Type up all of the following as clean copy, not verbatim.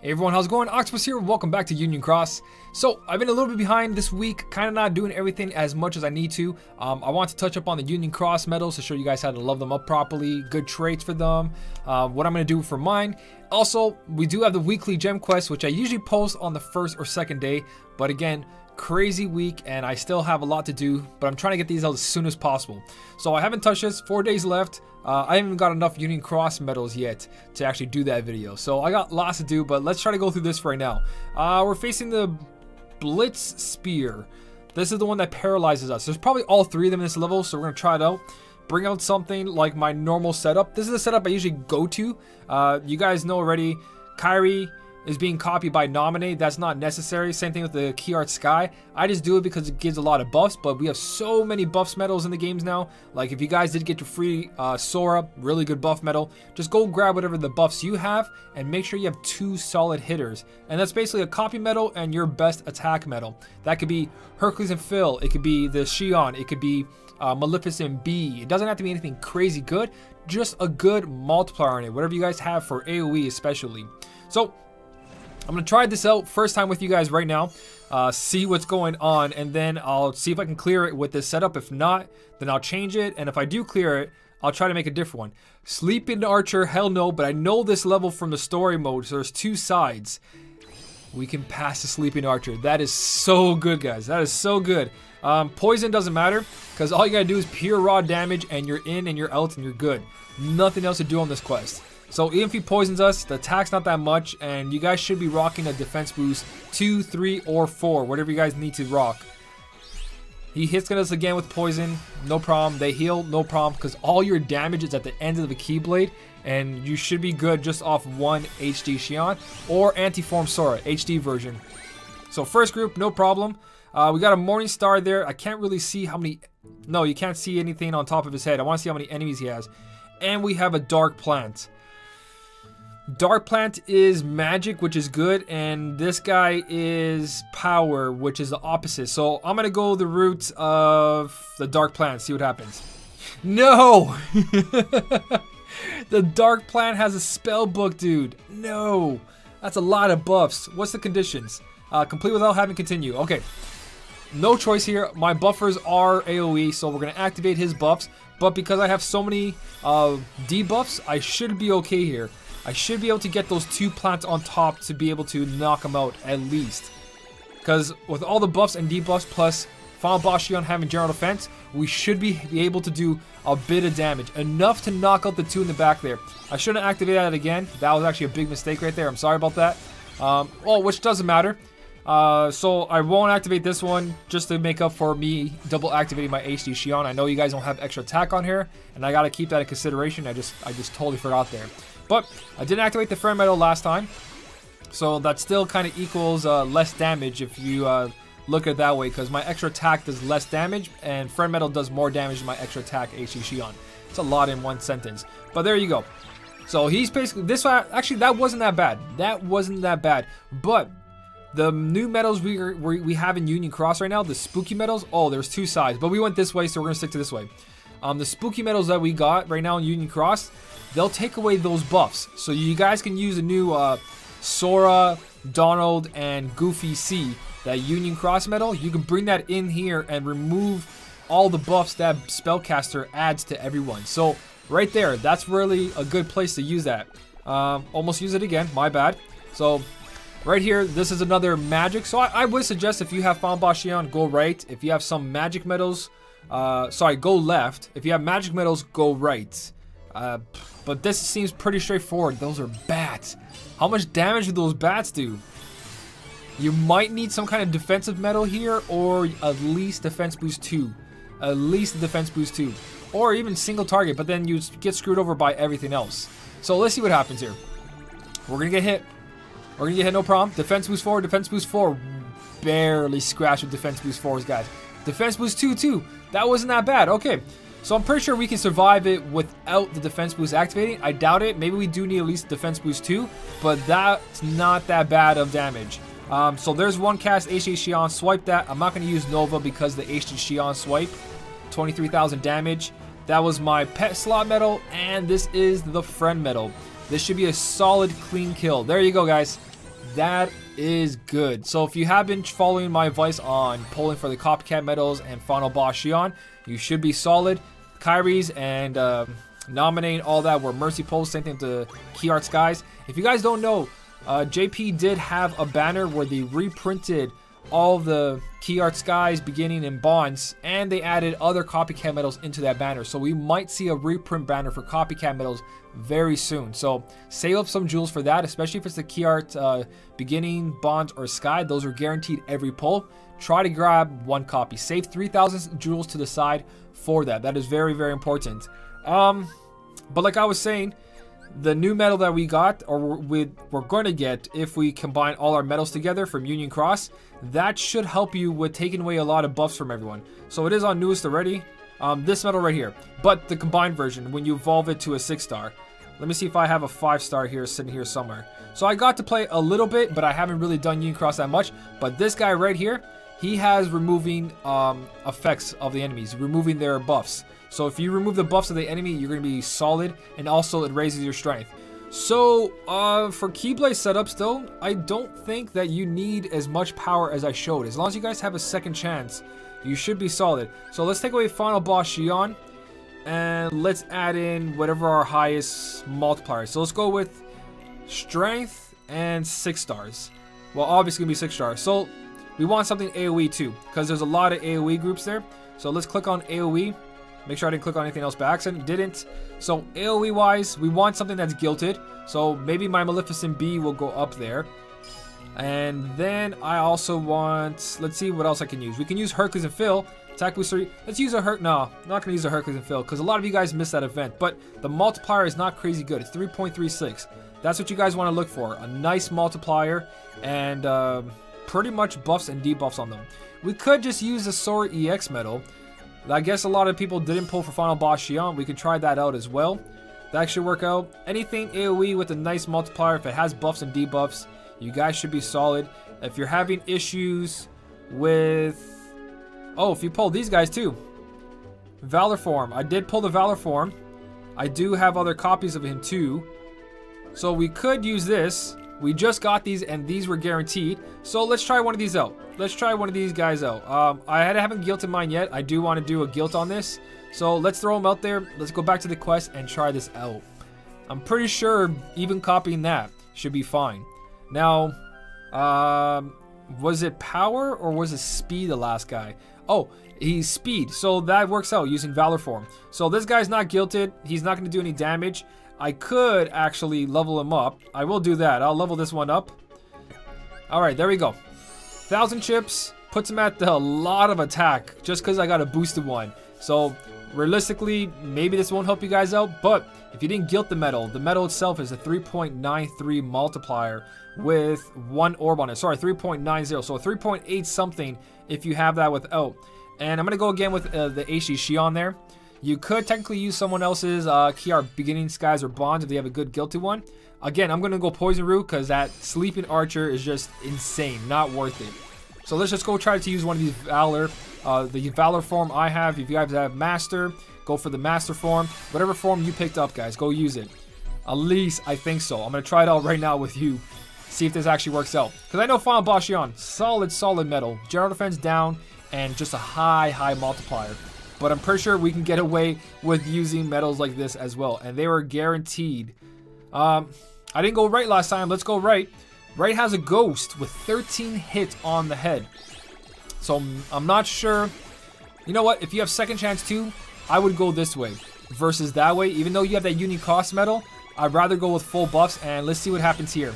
Hey everyone, how's it going? Octopus here, welcome back to Union Cross. So, I've been a little bit behind this week, kind of not doing everything as much as I need to. I want to touch up on the Union Cross medals to show you guys how to love them up properly, good traits for them, what I'm going to do for mine. Also, we do have the weekly gem quest, which I usually post on the first or second day, but again, crazy week and I still have a lot to do, but I'm trying to get these out as soon as possible. So I haven't touched this, 4 days left. I haven't got enough Union Cross medals yet to actually do that video. So I got lots to do, but let's try to go through this right now. We're facing the Blitz Spear. This is the one that paralyzes us. There's probably all three of them in this level, so we're going to try it out. Bring out something like my normal setup. This is the setup I usually go to. You guys know already, Kyrie is being copied by Nominate. That's not necessary. Same thing with the Key Art Sky. I just do it because it gives a lot of buffs, but we have so many buffs medals in the games now. Like if you guys did get your free Sora, really good buff medal, just go grab whatever the buffs you have and make sure you have 2 solid hitters. And that's basically a copy medal and your best attack medal. That could be Hercules and Phil. It could be the Xion. It could be Maleficent B. It doesn't have to be anything crazy good, just a good multiplier on it. Whatever you guys have for AoE especially. So I'm going to try this out first time with you guys right now, see what's going on, and then I'll see if I can clear it with this setup. If not, then I'll change it, and if I do clear it, I'll try to make a different one. Sleeping Archer, hell no, but I know this level from the story mode, so there's 2 sides. We can pass the Sleeping Archer. That is so good, guys. That is so good. Poison doesn't matter, because all you gotta do is pure raw damage, and you're in and you're out and you're good. Nothing else to do on this quest. So even if he poisons us, the attack's not that much, and you guys should be rocking a defense boost 2, 3, or 4, whatever you guys need to rock. He hits us again with poison, no problem. They heal, no problem, because all your damage is at the end of the Keyblade, and you should be good just off 1 HD Xion or Anti-Form Sora, HD version. So first group, no problem. We got a Morning Star there. I can't really see how many... No, you can't see anything on top of his head. I want to see how many enemies he has. And we have a Dark Plant. Dark Plant is magic, which is good, and this guy is power, which is the opposite. So I'm gonna go the route of the Dark Plant, see what happens. No! The Dark Plant has a spell book, dude. No! That's a lot of buffs. What's the conditions? Complete without having continue. Okay. No choice here. My buffers are AoE, so we're gonna activate his buffs. But because I have so many debuffs, I should be okay here. I should be able to get those 2 plants on top to be able to knock them out at least. Because with all the buffs and debuffs plus Final Boss Xion having general defense, we should be able to do a bit of damage. Enough to knock out the 2 in the back there. I shouldn't activate that again. That was actually a big mistake right there. I'm sorry about that. Which doesn't matter. So I won't activate this one just to make up for me double activating my HD Xion. I know you guys don't have extra attack on here, and I gotta keep that in consideration. I just totally forgot there. But I didn't activate the Friend Medal last time, so that still kind of equals less damage if you look at it that way, because my extra attack does less damage, and Friend Medal does more damage than my extra attack HD Xion. It's a lot in one sentence, but there you go. So he's basically this. Actually, that wasn't that bad. That wasn't that bad, but the new medals we have in Union Cross right now, the spooky medals, oh, there's 2 sides, but we went this way, so we're gonna stick to this way. The spooky medals that we got right now in Union Cross, they'll take away those buffs. So you guys can use a new Sora, Donald, and Goofy C, that Union Cross medal. You can bring that in here and remove all the buffs that Spellcaster adds to everyone. So right there, that's really a good place to use that. Almost use it again, my bad. So right here, this is another magic. So I would suggest if you have Final Boss Xion, go right. If you have some magic medals, go left. If you have magic medals, go right. But this seems pretty straightforward. Those are bats. How much damage do those bats do? You might need some kind of defensive medal here, or at least defense boost 2. At least defense boost 2. Or even single target, but then you get screwed over by everything else. So let's see what happens here. We're gonna get hit. We're gonna get hit, no problem. Defense boost 4, defense boost 4. Barely scratched with defense boost 4s, guys. Defense boost 2 too. That wasn't that bad. Okay. So I'm pretty sure we can survive it without the defense boost activating. I doubt it. Maybe we do need at least defense boost 2, but that's not that bad of damage. So there's one cast, HD Xion. Swipe that. I'm not going to use Nova because the HD Xion swipe. 23,000 damage. That was my pet slot medal, and this is the friend medal. This should be a solid, clean kill. There you go, guys. That is good. So if you have been following my advice on pulling for the copycat medals and final boss Shion, you should be solid. Kyrie's and nominating all that were mercy pulls, same thing with the key art skies. If you guys don't know, JP did have a banner where they reprinted all the key art skies beginning in bonds, and they added other copycat medals into that banner. So we might see a reprint banner for copycat medals very soon. So save up some jewels for that, especially if it's the key art beginning, bonds, or sky. Those are guaranteed every pull. Try to grab one copy. Save 3,000 jewels to the side for that. That is very, very important. But like I was saying, the new medal that we got, or we're going to get if we combine all our medals together from Union Cross, that should help you with taking away a lot of buffs from everyone. So it is on newest already. This medal right here, but the combined version when you evolve it to a 6-star. Let me see if I have a 5-star here sitting here somewhere. So I got to play a little bit, but I haven't really done Union Cross that much. But this guy right here, he has removing effects of the enemies, removing their buffs. So if you remove the buffs of the enemy, you're going to be solid, and also it raises your strength. So for Keyblade setup still, I don't think that you need as much power as I showed. As long as you guys have a second chance, you should be solid. So let's take away final boss Shion, and let's add in whatever our highest multiplier. So let's go with strength and 6 stars. Well, obviously gonna be 6 stars. So we want something AoE too, because there's a lot of AoE groups there. So let's click on AoE. Make sure I didn't click on anything else by accident. Didn't. So AoE wise, we want something that's gilted. So maybe my Maleficent B will go up there. And then I also want, let's see what else I can use. We can use Hercules and Phil. Attack boost 3. Let's use a no, I'm not gonna use a Hercules and Phil because a lot of you guys missed that event. But the multiplier is not crazy good. It's 3.36. That's what you guys want to look for. A nice multiplier and pretty much buffs and debuffs on them. We could just use the Sora EX medal. I guess a lot of people didn't pull for final boss Shion. We could try that out as well. That should work out. Anything AoE with a nice multiplier, if it has buffs and debuffs, you guys should be solid. If you're having issues with... Oh, if you pull these guys too. Valor form. I did pull the Valor form. I do have other copies of him too. So we could use this. We just got these and these were guaranteed. So let's try one of these out. Let's try one of these guys out. I haven't guilted mine yet. I do want to do a guilt on this. So let's throw them out there. Let's go back to the quest and try this out. I'm pretty sure even copying that should be fine. Now, was it power or was it speed, the last guy? Oh, he's speed. So that works out using Valor form. So this guy's not guilted. He's not going to do any damage. I could actually level him up. I will do that. I'll level this one up. Alright, there we go. 1,000 chips puts him at a lot of attack just because I got a boosted one. So realistically, maybe this won't help you guys out, but if you didn't guilt the medal itself is a 3.93 multiplier with 1 orb on it. Sorry, 3.90. So 3.8 something if you have that without. And I'm going to go again with the HD Shion there. You could technically use someone else's key art beginning skies or bonds if they have a good guilty one. Again, I'm going to go Poison Root because that Sleeping Archer is just insane. Not worth it. So let's just go try to use one of these Valor. The Valor form I have. If you guys have Master, go for the Master form. Whatever form you picked up, guys, go use it. At least I think so. I'm going to try it out right now with you. See if this actually works out. Because I know Final Boss Shion, solid medal. General defense down and just a high multiplier. But I'm pretty sure we can get away with using medals like this as well. And they were guaranteed. I didn't go right last time. Let's go right. Right has a ghost with 13 hits on the head. So I'm not sure. You know what? If you have second chance too, I would go this way versus that way. Even though you have that unique cost medal, I'd rather go with full buffs. And let's see what happens here.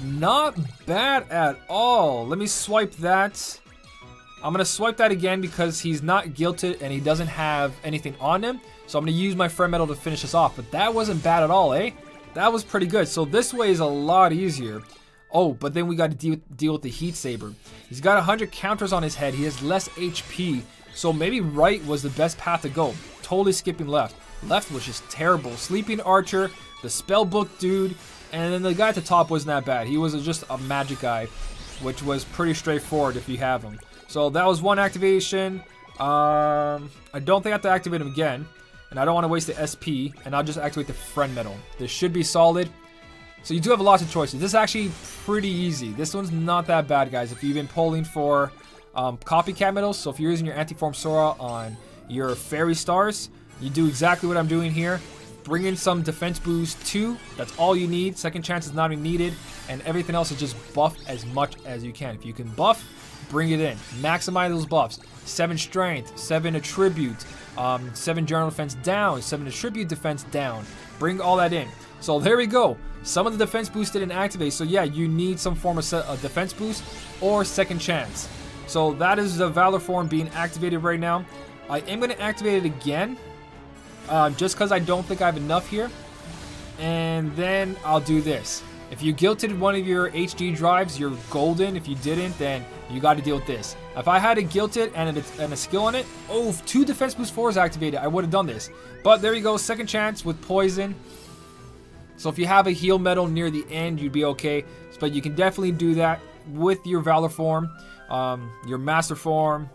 Not bad at all. Let me swipe that. I'm going to swipe that again because he's not guilted and he doesn't have anything on him. So I'm going to use my friend medal to finish this off. But that wasn't bad at all, eh? That was pretty good. So this way is a lot easier. Oh, but then we got to deal with the Heat Saber. He's got 100 counters on his head. He has less HP. So maybe right was the best path to go. Totally skipping left. Left was just terrible. Sleeping Archer, the Spellbook dude, and then the guy at the top wasn't that bad. He was just a magic guy, which was pretty straightforward if you have him. So that was one activation. I don't think I have to activate him again. And I don't want to waste the SP. And I'll just activate the friend medal. This should be solid. So you do have lots of choices. This is actually pretty easy. This one's not that bad, guys. If you've been polling for copycat medals, so if you're using your anti-form Sora on your fairy stars, you do exactly what I'm doing here. Bring in some defense boost 2. That's all you need. Second chance is not even needed. And everything else is just buff as much as you can. If you can buff, bring it in. Maximize those buffs. 7 strength, 7 attribute, 7 general defense down, 7 attribute defense down. Bring all that in. So there we go. Some of the defense boost didn't activate. So yeah, you need some form of defense boost or second chance. So that is the Valor form being activated right now. I am going to activate it again. Just because I don't think I have enough here. And then I'll do this. If you guilted one of your HD drives, you're golden. If you didn't, then you got to deal with this. If I had a guilted and a skill on it, oh, 2 defense boost 4s activated, I would have done this. But there you go, second chance with poison. So if you have a heal medal near the end, you'd be okay. But you can definitely do that with your Valor form, your Master form.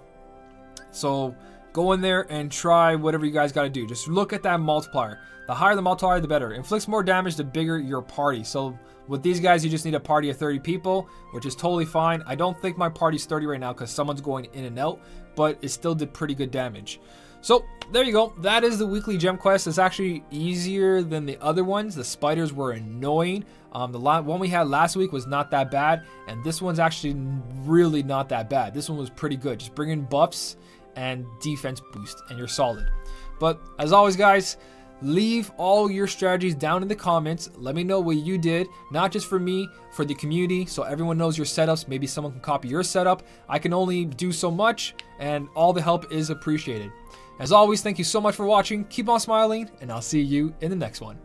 So go in there and try whatever you guys got to do. Just look at that multiplier. The higher the multiplier, the better. Inflicts more damage the bigger your party. So with these guys, you just need a party of 30 people, which is totally fine. I don't think my party's 30 right now because someone's going in and out, but it still did pretty good damage. So there you go. That is the weekly gem quest. It's actually easier than the other ones. The spiders were annoying. The one we had last week was not that bad, and this one's actually really not that bad. This one was pretty good. Just bring in buffs and defense boost and you're solid. But as always, guys, leave all your strategies down in the comments. Let me know what you did, not just for me, for the community, so everyone knows your setups. Maybe someone can copy your setup. I can only do so much, and all the help is appreciated. As always, thank you so much for watching. Keep on smiling, and I'll see you in the next one.